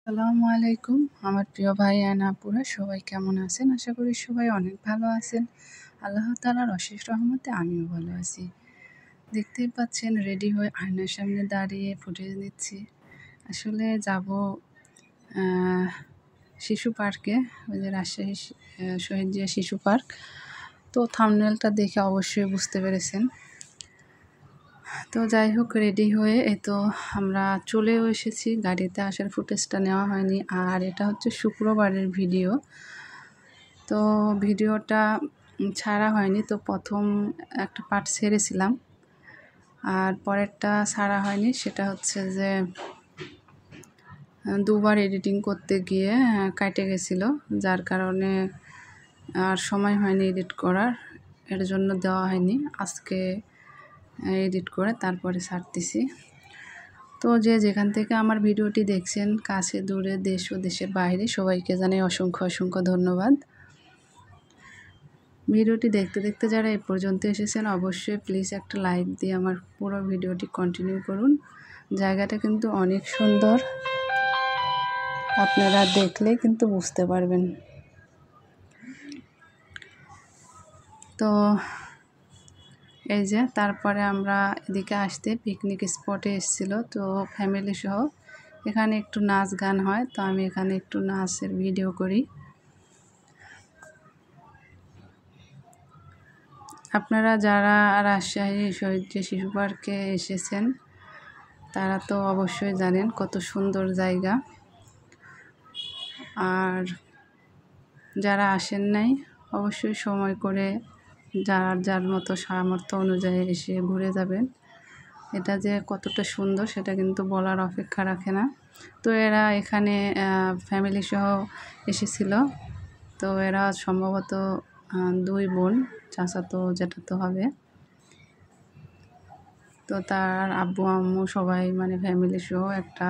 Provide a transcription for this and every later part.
আসসালামু আলাইকুম আমার প্রিয় ভাই অ্যান্ড আপুরা সবাই কেমন আছেন? আশা করি সবাই অনেক ভালো আছেন। আল্লাহ তাআলার অশেষ রহমতে আমিও ভালো আছি। দেখতেই পাচ্ছেন রেডি হয়ে আয়নার সামনে দাঁড়িয়ে ফুটেজ নিচ্ছি। আসলে যাব শিশু পার্কে, ওই যে রাজশাহী শহীদ জিয়া শিশু পার্ক। তো থাম্বনেলটা দেখে অবশ্যই বুঝতে পেরেছেন। তো যাই হোক রেডি হয়ে তো আমরা চলেও এসেছি। গাড়িতে আসার ফুটেজটা নেওয়া হয়নি। আর এটা হচ্ছে শুক্রবারের ভিডিও। তো ভিডিওটা ছাড়া হয়নি। তো প্রথম একটা পার্ট ছেড়েছিলাম, আর পরেরটা ছাড়া হয়নি। সেটা হচ্ছে যে দুবার এডিটিং করতে গিয়ে কেটে গেছিলো, যার কারণে আর সময় হয়নি এডিট করার। এর জন্য দেওয়া হয়নি। আজকে এডিট করে তারপরে ছাড়তেছি। তো যে যেখান থেকে আমার ভিডিওটি দেখছেন, কাছে দূরে, দেশ ও দেশের বাইরে, সবাইকে জানাই অসংখ্য অসংখ্য ধন্যবাদ। ভিডিওটি দেখতে দেখতে যারা এ পর্যন্ত এসেছেন, অবশ্যই প্লিজ একটা লাইক দিয়ে আমার পুরো ভিডিওটি কন্টিনিউ করুন। জায়গাটা কিন্তু অনেক সুন্দর, আপনারা দেখলে কিন্তু বুঝতে পারবেন। তো এই যে তারপরে আমরা এদিকে আসতে পিকনিক স্পটে এসেছিলো, তো ফ্যামিলি সহ। এখানে একটু নাচ গান হয়, তো আমি এখানে একটু নাচের ভিডিও করি। আপনারা যারা রাজশাহী শহীদ শিশু পার্কে এসেছেন তারা তো অবশ্যই জানেন কত সুন্দর জায়গা। আর যারা আসেন নাই, অবশ্যই সময় করে যার যার মতো সামর্থ্য অনুযায়ী এসে ঘুরে যাবেন। এটা যে কতটা সুন্দর সেটা কিন্তু বলার অপেক্ষা রাখে না। তো এরা এখানে ফ্যামিলি সহ এসেছিল। তো এরা সম্ভবত 2 বোন, চাচাতো জ্যাঠাতো হবে। তো তার আব্বু আম্মু সবাই মানে ফ্যামিলি সহ একটা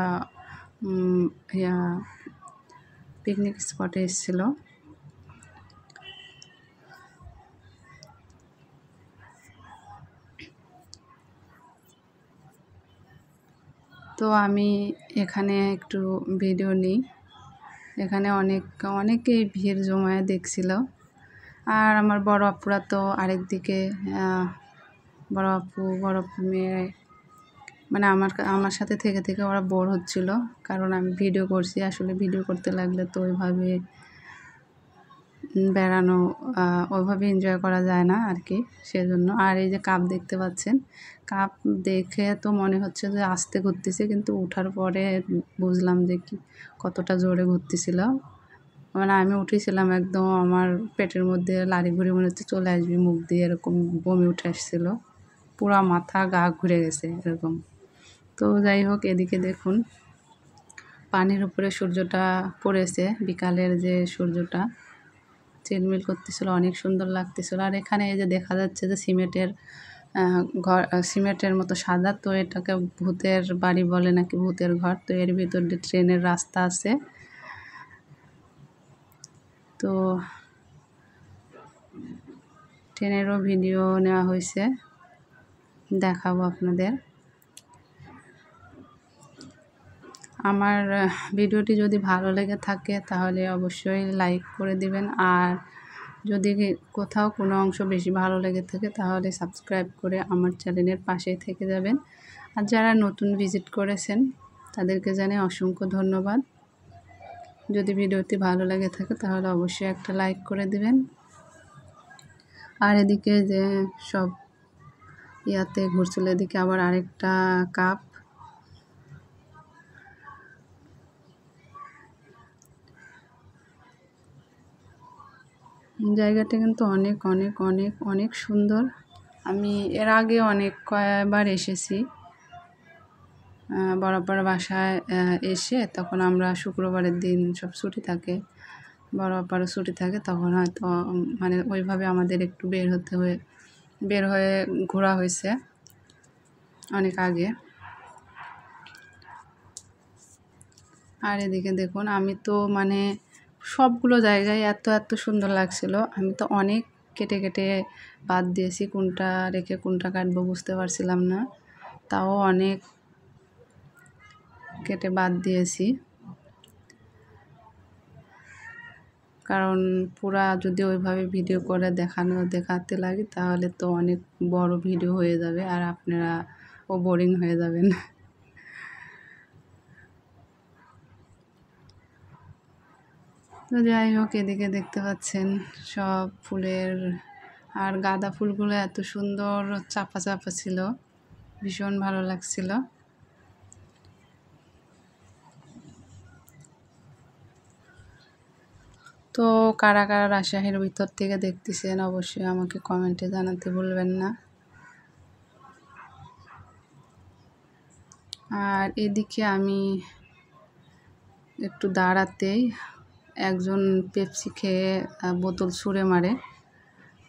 পিকনিক স্পটে এসেছিল। তো আমি এখানে একটু ভিডিও নিই। এখানে অনেকেই ভিড় জমায়ে দেখছিল। আর আমার বড় আপুরা তো আরেকদিকে, বড় আপু মেয়ে, মানে আমার সাথে থেকে থেকে ওরা বোর হচ্ছিল, কারণ আমি ভিডিও করছি। আসলে ভিডিও করতে লাগলে তো ওইভাবে বেড়ানো, ওইভাবে এনজয় করা যায় না আর কি, সেজন্য। আর এই যে কাপ দেখতে পাচ্ছেন, কাপ দেখে তো মনে হচ্ছে যে আস্তে ঘুরতেছে, কিন্তু উঠার পরে বুঝলাম যে কতটা জোরে ঘুরতেছিল। মানে আমি উঠেছিলাম একদম, আমার পেটের মধ্যে লাড়ি ঘুরে মনে হচ্ছে চলে আসবে মুখ দিয়ে, এরকম বমি উঠে আসছিলো। পুরা মাথা গা ঘুরে গেছে এরকম। তো যাই হোক, এদিকে দেখুন পানির উপরে সূর্যটা পড়েছে, বিকালের যে সূর্যটা ঝিলমিল করতেছিল, অনেক সুন্দর লাগতেছিল। আর এখানে এই যে দেখা যাচ্ছে যে সিমেন্টের ঘর, সিমেন্টের মতো সাদা, তো এটাকে ভূতের বাড়ি বলে নাকি, ভূতের ঘর। তো এর ভিতর দিয়ে ট্রেনের রাস্তা আছে। তো ট্রেনেরও ভিডিও নেওয়া হয়েছে, দেখাবো আপনাদের। আমার ভিডিওটি যদি ভালো লেগে থাকে তাহলে অবশ্যই লাইক করে দিবেন। আর যদি কোথাও কোনো অংশ বেশি ভালো লেগে থাকে তাহলে সাবস্ক্রাইব করে আমার চ্যানেলের পাশেই থেকে যাবেন। আর যারা নতুন ভিজিট করেছেন তাদেরকে জানাই অসংখ্য ধন্যবাদ। যদি ভিডিওটি ভালো লেগে থাকে তাহলে অবশ্যই একটা লাইক করে দিবেন। আর এদিকে যে সব ইয়াতে ঘুরছিল, এদিকে আবার আরেকটা কাপ। জায়গাটা কিন্তু অনেক অনেক অনেক অনেক সুন্দর। আমি এর আগে কয়েকবার এসেছি। বড় বাসায় এসে তখন আমরা শুক্রবারের দিন সব ছুটি থাকে, বড় আপারও ছুটি থাকে, তখন হয়তো মানে ওইভাবে আমাদের একটু বের হয়ে ঘোরা হয়েছে অনেক আগে। আর এদিকে দেখুন, আমি তো মানে সবগুলো জায়গায় এত এত সুন্দর লাগছিল, আমি তো অনেক কেটে কেটে বাদ দিয়েছি, কোনটা রেখে কোনটা কাটবো বুঝতে পারছিলাম না, তাও অনেক কেটে বাদ দিয়েছি। কারণ পুরা যদি ওইভাবে ভিডিও করে দেখাতে লাগে তাহলে তো অনেক বড় ভিডিও হয়ে যাবে আর আপনারা বোরিং হয়ে যাবেন। তো যাই হোক, এদিকে দেখতে পাচ্ছেন সব ফুলের, আর গাঁদা ফুলগুলো এত সুন্দর চাপা চাপা ছিল, ভীষণ ভালো লাগছিল। তো কারা কারা রাজশাহীর ভিতর থেকে দেখতেছেন অবশ্যই আমাকে কমেন্টে জানাতে ভুলবেন না। আর এদিকে আমি একটু দাঁড়াতেই একজন পেপসি খেয়ে বোতল ছুঁড়ে মারে।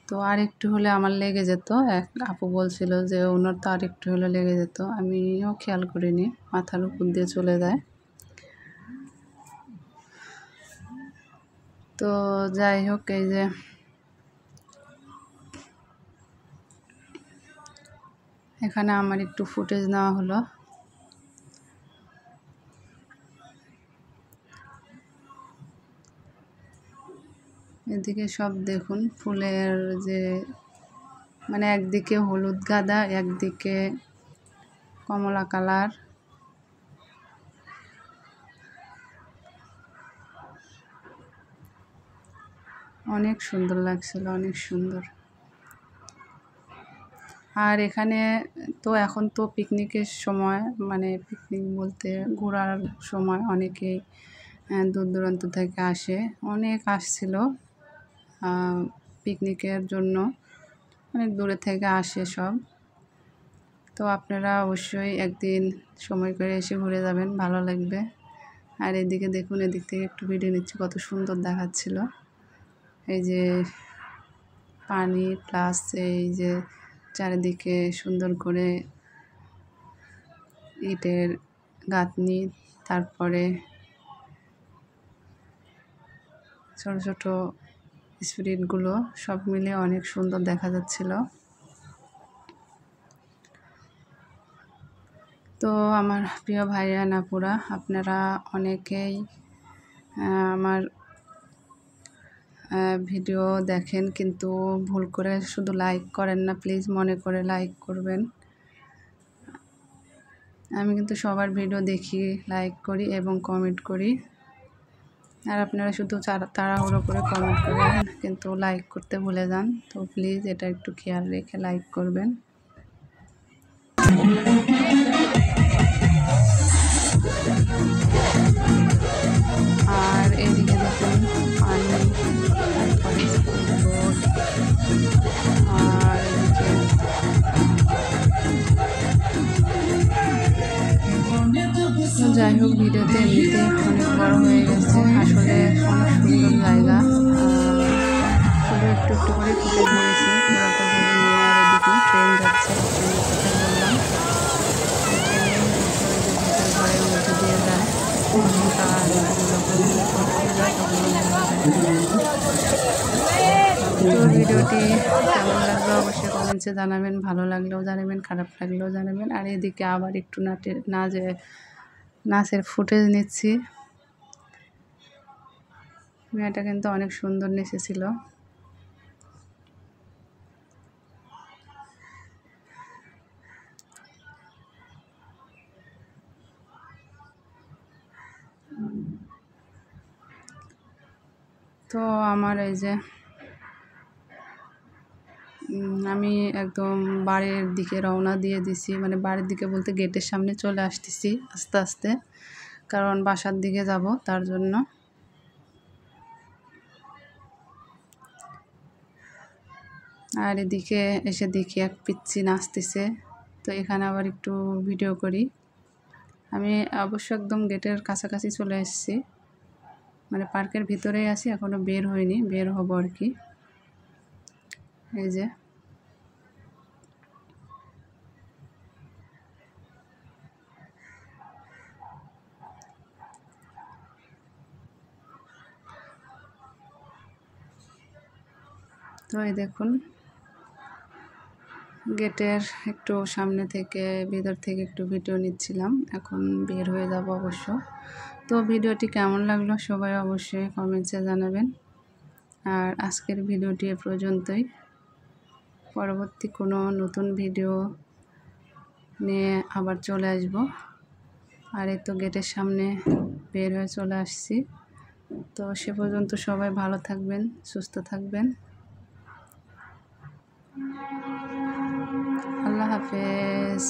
তো আর একটু হলে আমার লেগে যেত। এক আপু বলছিল যে ওনার তো আর একটু হলে লেগে যেত, আমিও খেয়াল করিনি, মাথার উপর দিয়ে চলে যায়। তো যাই হোক, এই যে এখানে আমার একটু ফুটেজ নেওয়া হলো। এদিকে সব দেখুন ফুলের যে মানে একদিকে হলুদ গাঁদা, একদিকে কমলা কালার, অনেক সুন্দর লাগছিল, অনেক সুন্দর। আর এখানে তো এখন তো পিকনিকের সময়, মানে পিকনিক বলতে ঘোরার সময়, অনেকেই দূর দূরান্ত থেকে আসে, অনেক আসছিল পিকনিকের জন্য, অনেক দূরে থেকে আসে সব। তো আপনারা অবশ্যই একদিন সময় করে এসে ঘুরে যাবেন, ভালো লাগবে। আর এদিকে দেখুন, এদিক থেকে একটু ভিডিও নিচ্ছি, কত সুন্দর দেখাচ্ছিল। এই যে পানি প্লাস এই যে চারিদিকে সুন্দর করে ইটের গাঁথনি, তারপরে ছোট ছোট স্পিরিটগুলো সব মিলে অনেক সুন্দর দেখা যাচ্ছিল। তো আমার প্রিয় ভাইয়া নাপুরা, আপনারা অনেকেই আমার ভিডিও দেখেন কিন্তু ভুল করে শুধু লাইক করেন না, প্লিজ মনে করে লাইক করবেন। আমি কিন্তু সবার ভিডিও দেখি, লাইক করি এবং কমেন্ট করি। আর আপনারা শুধু তাড়াহুড়ো করে কমেন্ট করেন কিন্তু লাইক করতে ভুলে যান। তো প্লিজ এটা একটু খেয়াল রেখে লাইক করবেন। আর এদিকে দেখুন পানি, তারপরে বোট, আর এদিকে যাই হোক, ভিডিওতে এমনিতে অনেক বড় হয়ে গেছে, আসলে অনেক সুন্দর জায়গা, শুধু একটু একটু করে ফুটেজ নিয়েছি, পুরোটা ঘুরে নিয়ে। আর এদিকে ট্রেন যাচ্ছে, ট্রেনের কথা বললাম, ট্রেনের ঘরের মধ্যে দিয়ে যায়, আর তো ভিডিওটি কেমন লাগলো অবশ্যই কমেন্টসে জানাবেন, ভালো লাগলেও জানাবেন, খারাপ লাগলেও জানাবেন। আর এদিকে আবার একটু নাচের ফুটেজ নিচ্ছি। মেয়েটা কিন্তু অনেক সুন্দর নেচেছিল। তো আমার এই যে আমি একদম বাড়ির দিকে রওনা দিয়ে দিছি, মানে বাড়ির দিকে বলতে গেটের সামনে চলে আসতেছি আস্তে আস্তে, কারণ বাসার দিকে যাব তার জন্য। আর এদিকে এসে দেখি এক পিচ্চি নাচতেছে, তো এখানে আবার একটু ভিডিও করি। আমি অবশ্য একদম গেটের কাছাকাছি চলে এসেছি, মানে পার্কের ভিতরেই আছি, এখনও বের হইনি, বের হব আর কি। এই যে তো এই দেখুন, গেটের একটু সামনে থেকে, ভিতর থেকে একটু ভিডিও নিচ্ছিলাম, এখন বের হয়ে যাব অবশ্য। তো ভিডিওটি কেমন লাগলো সবাই অবশ্যই কমেন্টসে জানাবেন। আর আজকের ভিডিওটি এ পর্যন্তই। পরবর্তী কোনো নতুন ভিডিও নিয়ে আবার চলে আসব। আর এই তো গেটের সামনে বের হয়ে চলে আসছি। তো সে পর্যন্ত সবাই ভালো থাকবেন, সুস্থ থাকবেন। আল্লাহ হাফেজ।